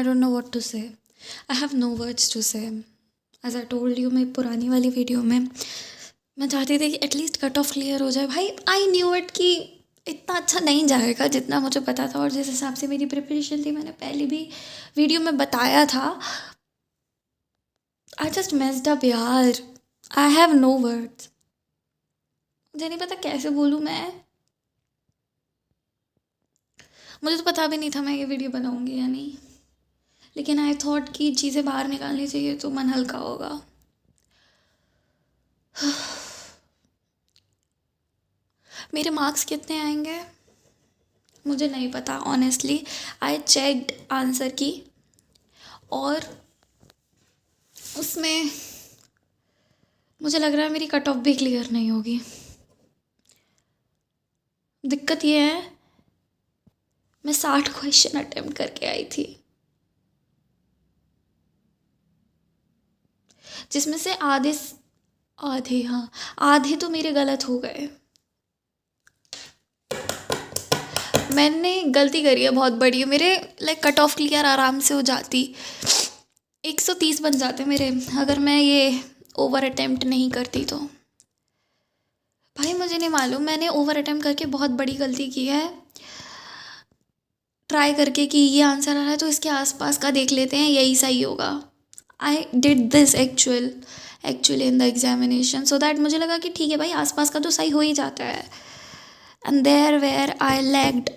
I don't know what to say. I have no words to say. As I told you, मैं पुरानी वाली video में मैं चाहती थी कि एटलीस्ट कट ऑफ क्लियर हो जाए. भाई आई न्यू इट कि इतना अच्छा नहीं जाएगा जितना मुझे पता था, और जिस हिसाब से मेरी प्रिपरेशन थी, मैंने पहले भी वीडियो में बताया था. आई जस्ट मेस्ड अप यार. I have no words. मुझे नहीं पता कैसे बोलूँ मैं. मुझे तो पता भी नहीं था मैं ये वीडियो बनाऊंगी या नहीं, लेकिन आई थॉट कि चीज़ें बाहर निकालनी चाहिए तो मन हल्का होगा. मेरे मार्क्स कितने आएंगे मुझे नहीं पता ऑनेस्टली. आई चेक्ड आंसर की, और उसमें मुझे लग रहा है मेरी कट ऑफ भी क्लियर नहीं होगी. दिक्कत ये है, मैं 60 क्वेश्चन अटेम्प्ट करके आई थी, जिसमें से आधे आधे हाँ आधे तो मेरे गलत हो गए. मैंने गलती करी है बहुत बड़ी. मेरे लाइक कट ऑफ क्लियर आराम से हो जाती. 130 बन जाते मेरे अगर मैं ये ओवर अटेम्प्ट नहीं करती तो. भाई मुझे नहीं मालूम, मैंने ओवर अटेम्प्ट करके बहुत बड़ी गलती की है. ट्राई करके कि ये आंसर आ रहा है तो इसके आसपास का देख लेते हैं, यही सही होगा. I did this actually in the examination, so that मुझे लगा कि ठीक है भाई, आसपास का तो सही हो ही जाता है. And there where I lagged.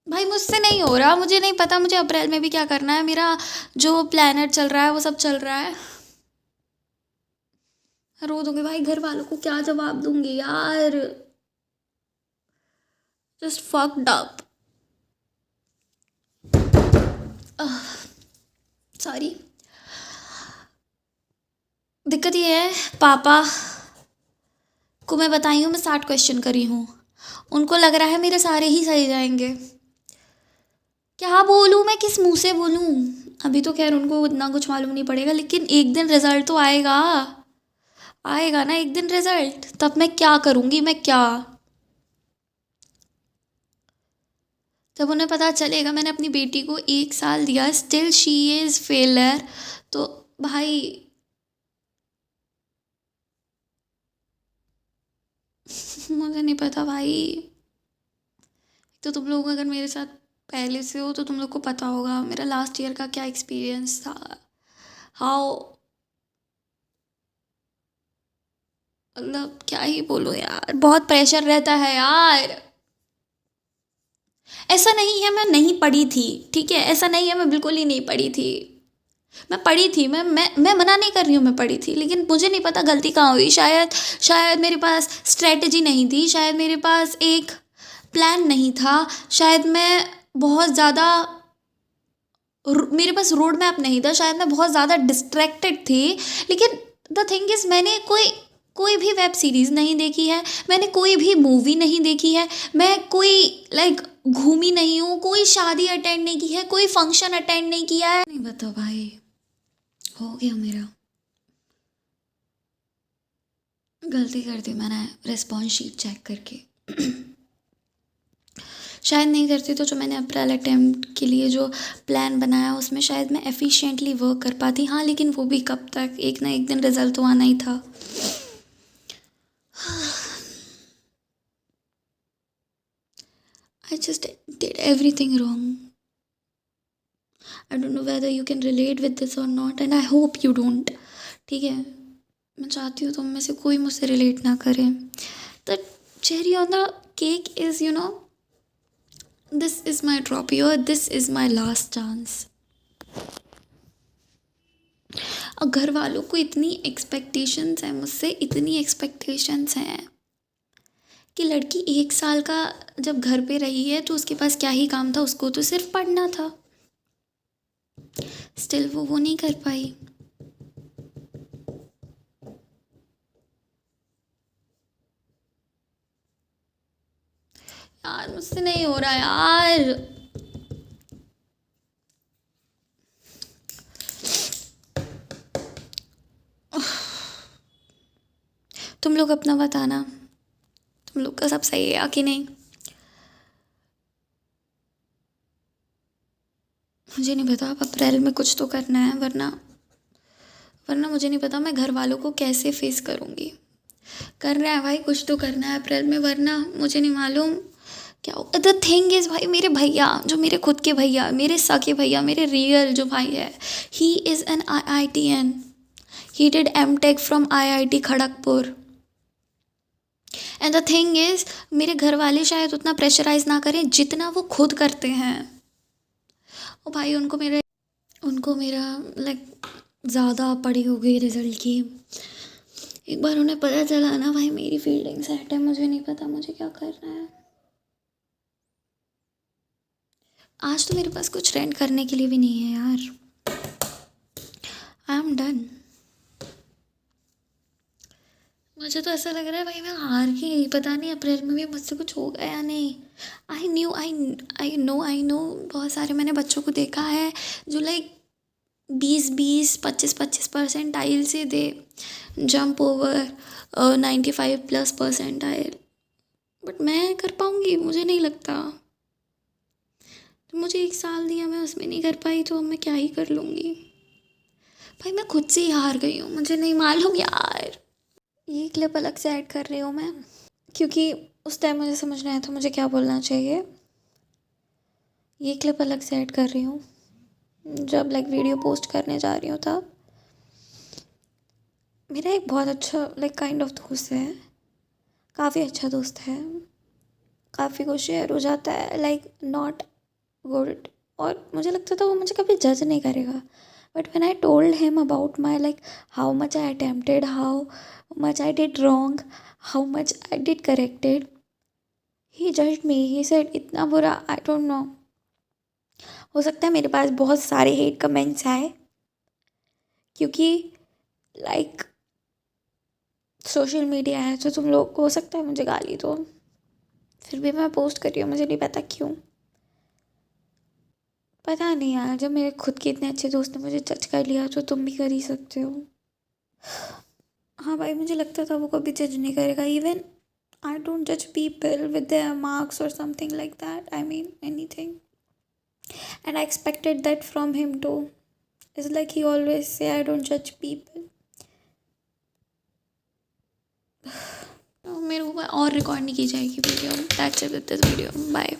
भाई मुझसे नहीं हो रहा. मुझे नहीं पता मुझे अप्रैल में भी क्या करना है. मेरा जो प्लानर चल रहा है वो सब चल रहा है. रो दूंगी भाई. घर वालों को क्या जवाब दूंगी यार. Just fucked up. सॉरी. दिक्कत ये है, पापा को मैं बताई हूँ मैं 60 क्वेश्चन करी हूँ. उनको लग रहा है मेरे सारे ही सही जाएंगे. क्या बोलूँ मैं, किस मुंह से बोलूँ. अभी तो खैर उनको इतना कुछ मालूम नहीं पड़ेगा, लेकिन एक दिन रिजल्ट तो आएगा. आएगा ना एक दिन रिजल्ट, तब मैं क्या करूँगी. मैं क्या, जब उन्हें पता चलेगा मैंने अपनी बेटी को 1 साल दिया, स्टिल शी इज़ फेलर, तो भाई मुझे नहीं पता भाई. तो तुम लोग अगर मेरे साथ पहले से हो तो तुम लोग को पता होगा मेरा लास्ट ईयर का क्या एक्सपीरियंस था. हाउ, मतलब क्या ही बोलो यार, बहुत प्रेशर रहता है यार. ऐसा नहीं है मैं नहीं पढ़ी थी, ठीक है, ऐसा नहीं है मैं बिल्कुल ही नहीं पढ़ी थी. मैं पढ़ी थी. मैं मना नहीं कर रही हूँ, मैं पढ़ी थी, लेकिन मुझे नहीं पता गलती कहाँ हुई. शायद मेरे पास स्ट्रेटजी नहीं थी. शायद मेरे पास एक प्लान नहीं था. शायद मैं बहुत ज़्यादा मेरे पास रोड मैप नहीं था. शायद मैं बहुत ज़्यादा डिस्ट्रैक्टेड थी. लेकिन द थिंग इज़, मैंने कोई कोई भी वेब सीरीज़ नहीं देखी है. मैंने कोई भी मूवी नहीं देखी है. मैं कोई लाइक घूमी नहीं हूँ. कोई शादी अटेंड नहीं की है. कोई फंक्शन अटेंड नहीं किया है. नहीं बताओ भाई, हो गया मेरा. गलती कर दी मैंने रिस्पॉन्स शीट चेक करके. शायद नहीं करती तो जो मैंने अप्रैल अटेम्प्ट के लिए जो प्लान बनाया उसमें शायद मैं एफिशिएंटली वर्क कर पाती. हाँ लेकिन वो भी कब तक, एक ना एक दिन रिजल्ट तो आना ही था. I just did everything wrong. I don't know whether you can relate with this or not, and I hope you don't. ठीक है, मैं चाहती हूँ तुम में से कोई मुझसे रिलेट ना करे. The cherry on the cake is, this is my drop year, this is my last chance. और घर वालों को इतनी एक्सपेक्टेशंस हैं मुझसे, इतनी एक्सपेक्टेशंस हैं कि लड़की 1 साल का जब घर पे रही है तो उसके पास क्या ही काम था. उसको तो सिर्फ पढ़ना था. स्टिल वो नहीं कर पाई. यार मुझसे नहीं हो रहा यार. तुम लोग अपना बताना, तुम लोग का सब सही है कि नहीं. मुझे नहीं पता, अब अप्रैल में कुछ तो करना है, वरना वरना मुझे नहीं पता मैं घर वालों को कैसे फेस करूँगी। करना है भाई, कुछ तो करना है अप्रैल में, वरना मुझे नहीं मालूम क्या हो। द थिंग इज़ भाई, मेरे भैया जो मेरे खुद के भैया, मेरे सगे भैया, मेरे रियल जो भाई है, he is an IITN, he did M.Tech from IIT Kharagpur. And the thing is मेरे घर वाले शायद उतना प्रेशराइज ना करें जितना वो खुद करते हैं। ओ भाई, उनको मेरा लाइक ज़्यादा पड़ी हो गई रिजल्ट की। एक बार उन्हें पता चला ना भाई, मेरी फील्डिंग सेट है, मुझे नहीं पता मुझे क्या करना है। आज तो मेरे पास कुछ ट्रेंड करने के लिए भी नहीं है यार। I am done. मुझे तो ऐसा लग रहा है भाई मैं हार गई, पता नहीं अप्रैल में भी मुझसे कुछ होगा या नहीं। आई नो बहुत सारे मैंने बच्चों को देखा है जो लाइक 20-20, 25-25 परसेंटाइल से दे जंप ओवर 95+ परसेंटाइल, बट मैं कर पाऊँगी मुझे नहीं लगता। तो मुझे 1 साल दिया, मैं उसमें नहीं कर पाई तो अब मैं क्या ही कर लूँगी। भाई मैं खुद से ही हार गई हूँ, मुझे नहीं मालूम यार। ये क्लिप अलग से ऐड कर रही हूँ मैं, क्योंकि उस टाइम मुझे समझ नहीं आया था मुझे क्या बोलना चाहिए। ये क्लिप अलग से ऐड कर रही हूँ, जब लाइक वीडियो पोस्ट करने जा रही हूँ तब। मेरा एक बहुत अच्छा लाइक काइंड ऑफ दोस्त है, काफ़ी अच्छा दोस्त है, काफ़ी कुछ शेयर हो जाता है लाइक नॉट गुड, और मुझे लगता था वो मुझे कभी जज नहीं करेगा। But when I told him about my like how much I attempted, how much I did wrong, how much I did corrected, he judged me. He said इतना बुरा, आई डोंट नो, हो सकता है मेरे पास बहुत सारे हेट कमेंट्स आए, क्योंकि लाइक सोशल मीडिया है तो तुम लोग को हो सकता है मुझे गाली दो, फिर भी मैं पोस्ट कर रही हूँ, मुझे नहीं पता क्यों। पता नहीं यार, जब मेरे खुद के इतने अच्छे दोस्त ने मुझे जज कर लिया तो तुम भी कर ही सकते हो। हाँ भाई, मुझे लगता था वो कभी जज नहीं करेगा। इवन आई डोंट जज पीपल विद देयर मार्क्स और something like that, I mean anything, and I expected that from him too. It's like he always say I don't जज पीपल। मेरे को और रिकॉर्ड नहीं की जाएगी video. That's it with this video, bye.